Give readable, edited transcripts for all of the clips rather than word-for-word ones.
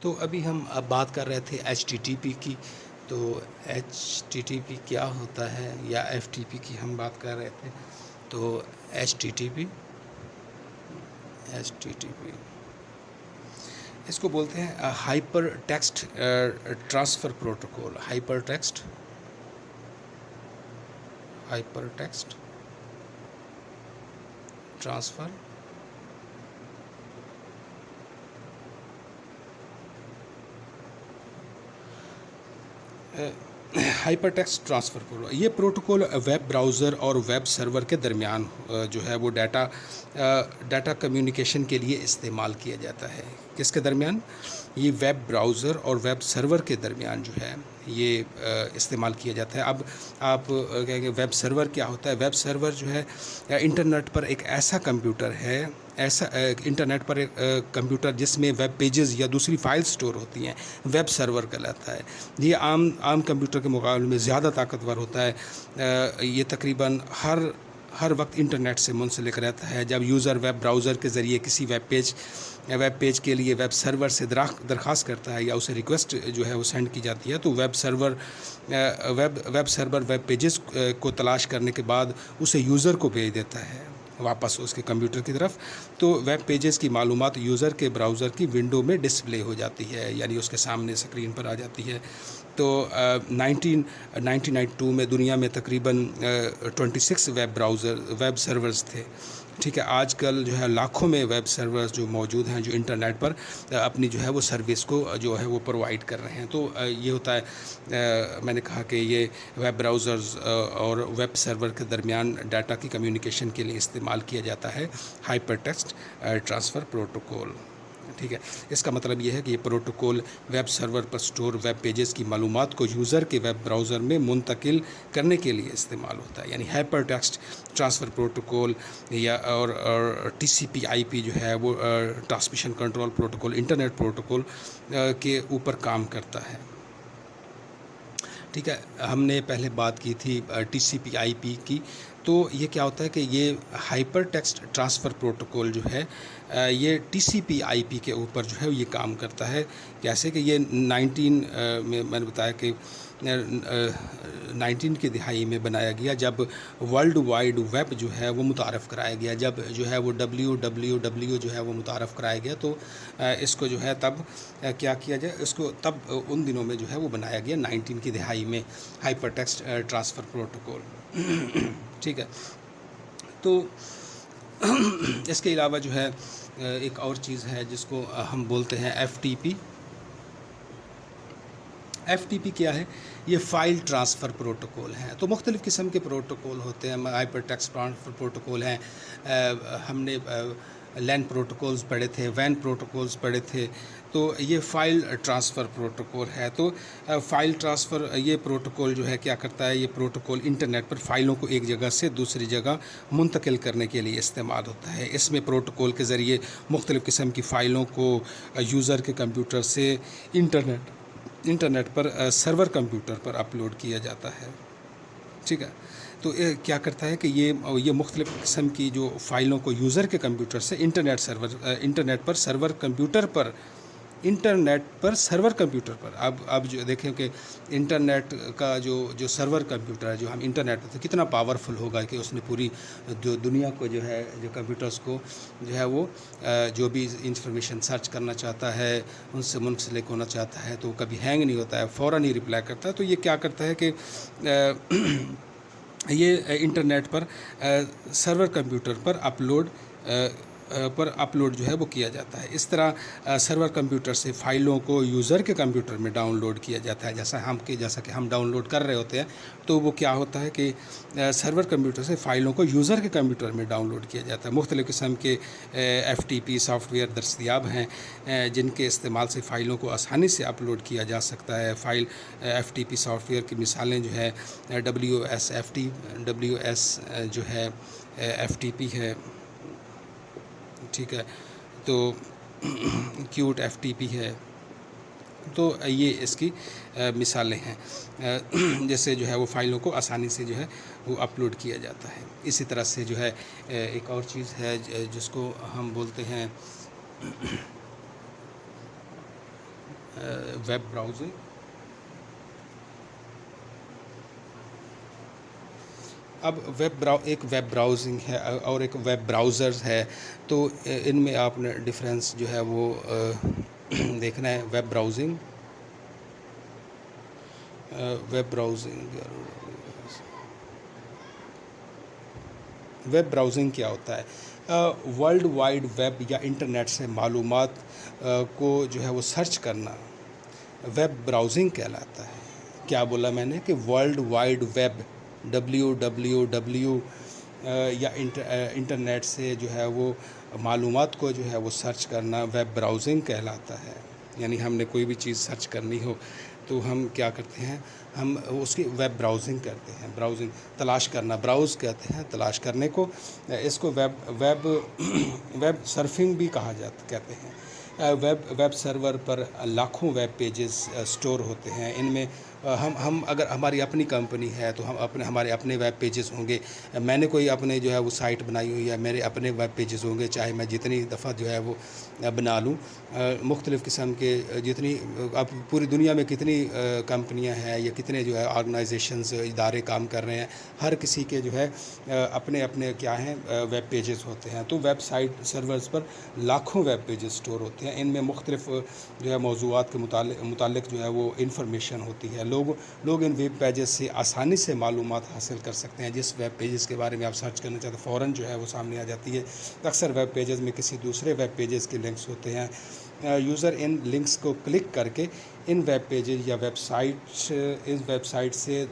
تو ابھی ہم اب بات کر رہے تھے ایچ ٹی ٹی پی کی. تو ایچ ٹی ٹی پی کیا ہوتا ہے یا ایف ٹی پی کی ہم بات کر رہے تھے. تو ایچ ٹی ٹی پی اس کو بولتے ہیں hyper text transfer protocol. Hyper text transfer hyper text transfer protocol. یہ پروٹوکول ویب براؤزر اور ویب سرور کے درمیان جو ہے وہ ڈیٹا کمیونیکیشن کے لیے استعمال کیا جاتا ہے. کس کے درمیان؟ یہ ویب براؤزر اور ویب سرور کے درمیان جو ہے یہ استعمال کیا جاتا ہے. اب آپ کہیں گے ویب سرور کیا ہوتا ہے؟ ویب سرور جو ہے انٹرنیٹ پر ایک ایسا کمپیوٹر ہے، انٹرنیٹ پر ایک کمپیوٹر جس میں ویب پیجز یا دوسری فائل سٹور ہوتی ہیں، ویب سرور کہلاتا ہے. یہ عام کمپیوٹر کے مقابلے میں زیادہ طاقتور ہوتا ہے. یہ تقریباً ہر وقت انٹرنیٹ سے منسلک رہتا ہے. جب یوزر ویب براؤزر کے ذریعے کسی ویب پیج کے لیے ویب سرور سے درخواست کرتا ہے یا اسے ریکویسٹ جو ہے وہ سینڈ کی جاتی ہے، تو ویب سرور ویب پیجز کو تلاش کرنے کے بعد اسے یوزر کو بھیج دیتا ہے واپس اس کے کمپیوٹر کی طرف. تو ویب پیجز کی معلومات یوزر کے براؤزر کی ونڈو میں ڈسپلے ہو جاتی ہے، یعنی اس کے سامنے اسکرین پر آ جاتی ہے. تو 1992 میں دنیا میں تقریباً 26 ویب سرورز تھے. ٹھیک ہے، آج کل جو ہے لاکھوں میں ویب سرورز جو موجود ہیں جو انٹرنیٹ پر اپنی جو ہے وہ سروس کو جو ہے وہ پرووائڈ کر رہے ہیں. تو یہ ہوتا ہے، میں نے کہا کہ یہ ویب براؤزرز اور ویب سرور کے درمیان ڈیٹا کی کمیونیکیشن کے لیے استعمال کیا جاتا ہے ہائپر ٹیکسٹ ٹرانسفر پروٹوکول. ٹھیک ہے، اس کا مطلب یہ ہے کہ یہ پروٹوکول ویب سرور پر سٹور ویب پیجز کی معلومات کو یوزر کے ویب براؤزر میں منتقل کرنے کے لیے استعمال ہوتا ہے. یعنی ہائپر ٹیکسٹ ٹرانسفر پروٹوکول اور ٹی سی پی آئی پی جو ہے وہ transmission control protocol, internet protocol کے اوپر کام کرتا ہے. ٹھیک ہے، ہم نے پہلے بات کی تھی ٹی سی پی آئی پی کی. تو یہ کیا ہوتا ہے کہ یہ ہائپر ٹیکسٹ ٹرانسفر پروٹوکول جو ہے یہ ٹی سی پی آئی پی کے اوپر جو ہے یہ کام کرتا ہے. کیسے کہ یہ میں نے بتایا کہ 19 کی دہائی میں بنایا گیا، جب ورلڈ وائڈ ویب جو ہے وہ متعارف کرایا گیا، جب جو ہے وہ WWW جو ہے وہ متعارف کرایا گیا. تو اس کو جو ہے تب کیا کیا جائے، اس کو تب ان دنوں میں جو ہے وہ بنایا گیا 19 کی دہائی میں ہائپر ٹیکسٹ ٹرانسفر پروٹوکول. ٹھیک ہے، تو اس کے علاوہ جو ہے ایک اور چیز ہے جس کو ہم بولتے ہیں F T P. F T P کیا ہے؟ یہ فائل ٹرانسفر پروٹوکول ہے. تو مختلف قسم کے پروٹوکول ہوتے ہیں. ہائپر ٹیکسٹ ٹرانسفر پروٹوکول ہیں، ہم نے لین پروٹوکولز پڑھے تھے، وین پروٹوکولز پڑھے تھے. تو یہ فائل ٹرانسفر پروٹوکول ہے. تو فائل ٹرانسفر یہ پروٹوکول جو ہے کیا کرتا ہے، یہ پروٹوکول انٹرنیٹ پر فائلوں کو ایک جگہ سے دوسری جگہ منتقل کرنے کے لیے استعمال ہوتا ہے. اس میں پروٹوکول کے ذریعے مختلف قسم کی فائلوں کو یوزر کے کمپیوٹر سے انٹرنیٹ پر سرور کمپیوٹر پر اپلوڈ کیا جاتا ہے. ٹھیک ہے، تو کیا کرتا ہے کہ یہ مختلف قسم کی جو فائلوں کو یوزر کے کمپیوٹر سے انٹرنیٹ پر سرور کمپیوٹر پر اب جو دیکھیں کہ انٹرنیٹ کا جو سرور کمپیوٹر ہے جو ہم انٹرنیٹ پہ کتنا پاورفل ہوگا کہ اس نے پوری دنیا کو جو ہے جو کمپیوٹرز کو جو ہے وہ جو بھی انفارمیشن سرچ کرنا چاہتا ہے، ان سے منسلک ہونا چاہتا ہے تو کبھی ہینگ نہیں ہوتا ہے، فوراً ہی رپلائی کرتا ہے. تو یہ کیا کرتا ہے کہ یہ انٹرنیٹ پر سرور کمپیوٹر پر اپلوڈ جو ہے وہ کیا جاتا ہے. اس طرح سرور کمپیوٹر سے فائلوں کو یوزر کے کمپیوٹر میں ڈاؤن لوڈ کیا جاتا ہے. جیسا کہ ہم ڈاؤن لوڈ کر رہے ہوتے ہیں، تو وہ کیا ہوتا ہے کہ سرور کمپیوٹر سے فائلوں کو یوزر کے کمپیوٹر میں ڈاؤن لوڈ کیا جاتا ہے. مختلف قسم کے F T P software دستیاب ہیں جن کے استعمال سے فائلوں کو آسانی سے اپلوڈ کیا جا سکتا ہے. F T P software کی مثالیں جو ہے WS جو ہے ایف ٹی پی ہے. ٹھیک ہے، تو کیوٹ ایف ٹی پی ہے. تو یہ اس کی مثالیں ہیں جیسے جو ہے وہ فائلوں کو آسانی سے جو ہے وہ اپلوڈ کیا جاتا ہے. اسی طرح سے جو ہے ایک اور چیز ہے جس کو ہم بولتے ہیں ویب براؤزنگ. اب ایک ویب براؤزنگ ہے اور ایک ویب براؤزر ہے، تو ان میں آپ نے ڈفرینس جو ہے وہ دیکھنا ہے. ویب براؤزنگ کیا ہوتا ہے؟ ورلڈ وائڈ ویب یا انٹرنیٹ سے معلومات کو جو ہے وہ سرچ کرنا ویب براؤزنگ کہلاتا ہے. کیا بولا میں نے کہ ورلڈ وائڈ ویب WWW یا انٹرنیٹ سے جو ہے وہ معلومات کو جو ہے وہ سرچ کرنا ویب براؤزنگ کہلاتا ہے. یعنی ہم نے کوئی بھی چیز سرچ کرنی ہو تو ہم کیا کرتے ہیں، ہم اس کی ویب براؤزنگ کرتے ہیں. براؤزنگ تلاش کرنا، براؤز کہتے ہیں تلاش کرنے کو. اس کو ویب سرفنگ بھی کہتے ہیں. ویب سرور پر لاکھوں ویب پیجز سٹور ہوتے ہیں. ان میں ہم اگر ہماری اپنی کمپنی ہے تو ہمارے اپنے ویب پیجز ہوں گے. میں نے کوئی اپنے جو ہے وہ سائٹ بنائی ہوئی ہے، میرے اپنے ویب پیجز ہوں گے، چاہے میں جتنی دفعہ جو ہے وہ بنا لوں. مختلف قسم کے اب پوری دنیا میں کتنی کمپنیاں ہیں یا کتنے جو ہے آرگنائزیشنز ادارے کام کر رہے ہیں، ہر کسی کے جو ہے اپنے اپنے کیا ہیں ویب پیجز ہوتے ہیں. تو ویب سائٹ سرورز پر لاکھوں ویب پیجز سٹور ہوتے ہیں. ان میں مختلف جو ہے موضوعات کے متعلق جو ہے وہ انفارمیشن ہوتی ہے. لوگ ان ویب پیجز سے آسانی سے معلومات حاصل کر سکتے ہیں. جس ویب پیجز کے بارے میں آپ سرچ کرنا چاہتے ہیں فوراً جو ہے وہ سامنے آ جاتی ہے. اکثر ویب پیجز میں کسی دوسرے ویب پیجز کے لنکس ہوتے ہیں. یوزر ان لنکس کو کلک کر کے ان ویب پیجز یا ویب سائٹ سے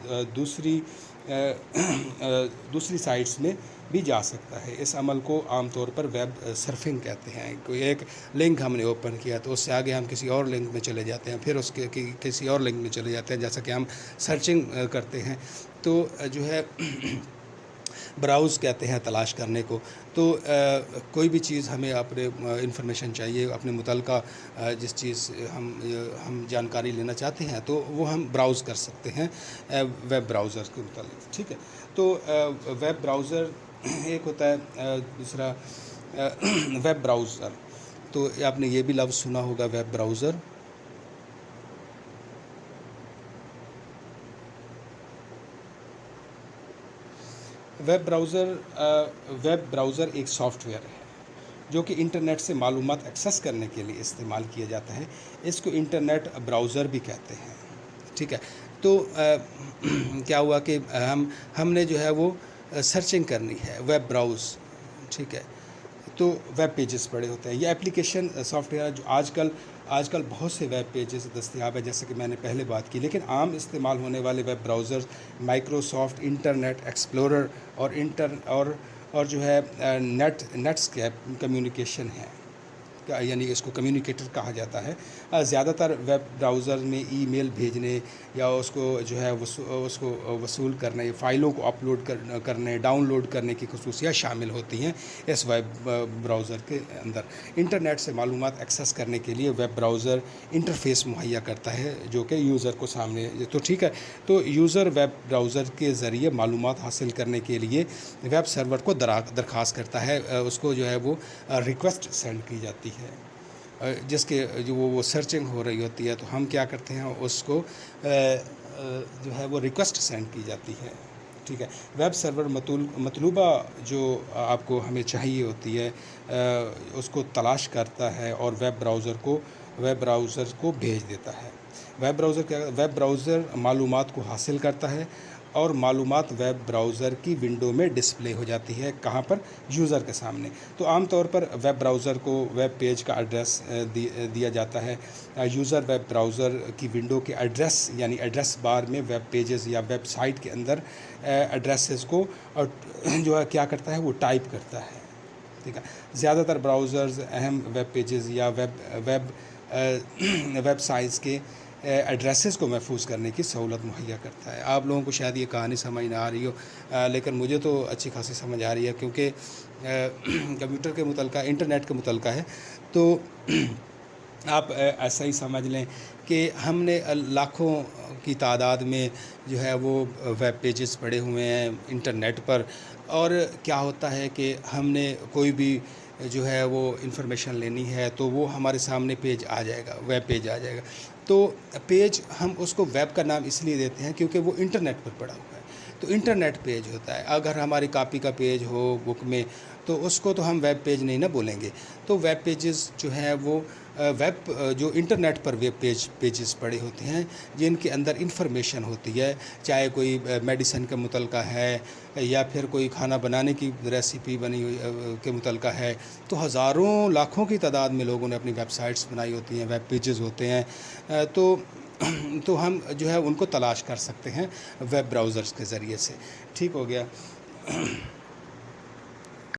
دوسری سائٹس میں بھی جا سکتا ہے. اس عمل کو عام طور پر ویب سرفنگ کہتے ہیں. کوئی ایک لنک ہم نے اوپن کیا تو اس سے آگے ہم کسی اور لنک میں چلے جاتے ہیں، پھر اس کے کسی اور لنک میں چلے جاتے ہیں. جیسا کہ ہم سرچنگ کرتے ہیں تو جو ہے براؤز کہتے ہیں تلاش کرنے کو. تو کوئی بھی چیز ہمیں اپنے انفارمیشن چاہیے، اپنے متعلقہ جس چیز ہم جانکاری لینا چاہتے ہیں تو وہ ہم براؤز کر سکتے ہیں ویب براؤزر کے متعلق. ٹھیک ہے، تو ویب براؤزر ایک ہوتا ہے، دوسرا ویب براؤزر. تو آپ نے یہ بھی لفظ سنا ہوگا ویب براؤزر. ویب براؤزر ایک سافٹ ویئر ہے جو کہ انٹرنیٹ سے معلومات ایکسیس کرنے کے لیے استعمال کیا جاتا ہے. اس کو انٹرنیٹ براؤزر بھی کہتے ہیں. ٹھیک ہے، تو کیا ہوا کہ ہم نے جو ہے وہ سرچنگ کرنی ہے، ویب براؤز. ٹھیک ہے، تو ویب پیجز پڑے ہوتے ہیں. یہ ایپلیکیشن سافٹ ویئر جو آج کل بہت سے ویب پیجز دستیاب ہے، جیسے کہ میں نے پہلے بات کی. لیکن عام استعمال ہونے والے web browsers Microsoft internet explorer اور جو ہے نیٹسکیپ کمیونیکیشن ہے، یعنی اس کو کمیونیکیٹر کہا جاتا ہے. زیادہ تر ویب براؤزر میں ای میل بھیجنے یا اس کو جو ہے اس کو وصول کرنے، فائلوں کو اپلوڈ کرنے، ڈاؤن لوڈ کرنے کی خصوصیات شامل ہوتی ہیں اس ویب براؤزر کے اندر. انٹرنیٹ سے معلومات ایکسیس کرنے کے لیے ویب براؤزر انٹرفیس مہیا کرتا ہے جو کہ یوزر کو سامنے. تو ٹھیک ہے، تو یوزر ویب براؤزر کے ذریعے معلومات حاصل کرنے کے لیے ویب سرور کو درخواست کرتا ہے. اس کو جو ہے وہ ریکویسٹ سینڈ کی جاتی ہے، جس کے جو وہ سرچنگ ہو رہی ہوتی ہے تو ہم کیا کرتے ہیں، اس کو جو ہے وہ ریکویسٹ سینڈ کی جاتی ہے. ٹھیک ہے، ویب سرور مطلوبہ جو آپ کو ہمیں چاہیے ہوتی ہے اس کو تلاش کرتا ہے اور ویب براؤزر کو بھیج دیتا ہے. ویب براؤزر معلومات کو حاصل کرتا ہے اور معلومات ویب براؤزر کی ونڈو میں ڈسپلے ہو جاتی ہے. کہاں پر؟ یوزر کے سامنے. تو عام طور پر ویب براؤزر کو ویب پیج کا ایڈریس دیا جاتا ہے. یوزر ویب براؤزر کی ونڈو کے ایڈریس یعنی ایڈریس بار میں ویب پیجز یا ویب سائٹ کے اندر ایڈریسز کو جو ہے کیا کرتا ہے، وہ ٹائپ کرتا ہے. ٹھیک ہے، زیادہ تر براؤزرز اہم ویب پیجز یا ویب سائٹس کے ایڈریسز کو محفوظ کرنے کی سہولت مہیا کرتا ہے. آپ لوگوں کو شاید یہ کہانی سمجھ نہ آ رہی ہو، لیکن مجھے تو اچھی خاصی سمجھ آ رہی ہے، کیونکہ کمپیوٹر کے متعلقہ، انٹرنیٹ کے متعلقہ ہے. تو آپ ایسا ہی سمجھ لیں کہ ہم نے لاکھوں کی تعداد میں جو ہے وہ ویب پیجز پڑے ہوئے ہیں انٹرنیٹ پر. اور کیا ہوتا ہے کہ ہم نے کوئی بھی جو ہے وہ انفارمیشن لینی ہے تو وہ ہمارے سامنے پیج آ جائے گا، ویب پیج آ جائے گا. تو پیج ہم اس کو ویب کا نام اس لیے دیتے ہیں کیونکہ وہ انٹرنیٹ پر پڑا ہوا ہے. تو انٹرنیٹ پیج ہوتا ہے. اگر ہماری کاپی کا پیج ہو بک میں تو اس کو تو ہم ویب پیج نہیں نہ بولیں گے. تو ویب پیجز جو ہیں وہ ویب جو انٹرنیٹ پر ویب پیجز پڑے ہوتے ہیں جن کے اندر انفارمیشن ہوتی ہے، چاہے کوئی میڈیسن کے متعلقہ ہے یا پھر کوئی کھانا بنانے کی ریسیپی بنی ہوئی کے متعلقہ ہے. تو ہزاروں لاکھوں کی تعداد میں لوگوں نے اپنی ویب سائٹس بنائی ہوتی ہیں، ویب پیجز ہوتے ہیں. تو ہم جو ہے ان کو تلاش کر سکتے ہیں ویب براؤزرز کے ذریعے سے. ٹھیک ہو گیا.